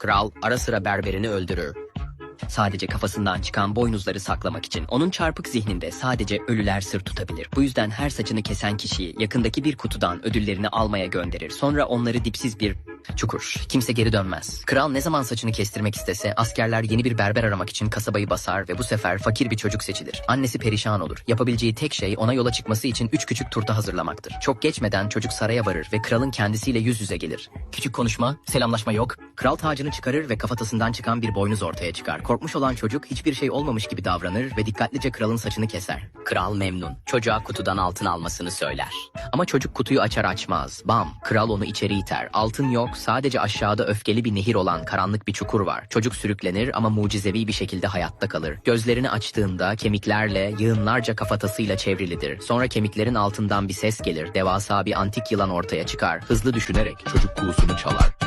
Kral ara sıra berberini öldürür. Sadece kafasından çıkan boynuzları saklamak için. Onun çarpık zihninde sadece ölüler sır tutabilir. Bu yüzden her saçını kesen kişiyi yakındaki bir kutudan ödüllerini almaya gönderir. Sonra onları dipsiz bir çukur. Kimse geri dönmez. Kral ne zaman saçını kestirmek istese askerler yeni bir berber aramak için kasabayı basar ve bu sefer fakir bir çocuk seçilir. Annesi perişan olur. Yapabileceği tek şey ona yola çıkması için 3 küçük turta hazırlamaktır. Çok geçmeden çocuk saraya varır ve kralın kendisiyle yüz yüze gelir. Küçük konuşma, selamlaşma yok. Kral tacını çıkarır ve kafatasından çıkan bir boynuz ortaya çıkar. Korkmuş olan çocuk hiçbir şey olmamış gibi davranır ve dikkatlice kralın saçını keser. Kral memnun. Çocuğa kutudan altın almasını söyler. Ama çocuk kutuyu açar açmaz. Bam! Kral onu içeri iter. Altın yok, sadece aşağıda öfkeli bir nehir olan karanlık bir çukur var. Çocuk sürüklenir ama mucizevi bir şekilde hayatta kalır. Gözlerini açtığında kemiklerle, yığınlarca kafatasıyla çevrilidir. Sonra kemiklerin altından bir ses gelir. Devasa bir antik yılan ortaya çıkar. Hızlı düşünerek Çocuk kuğusunu çalar.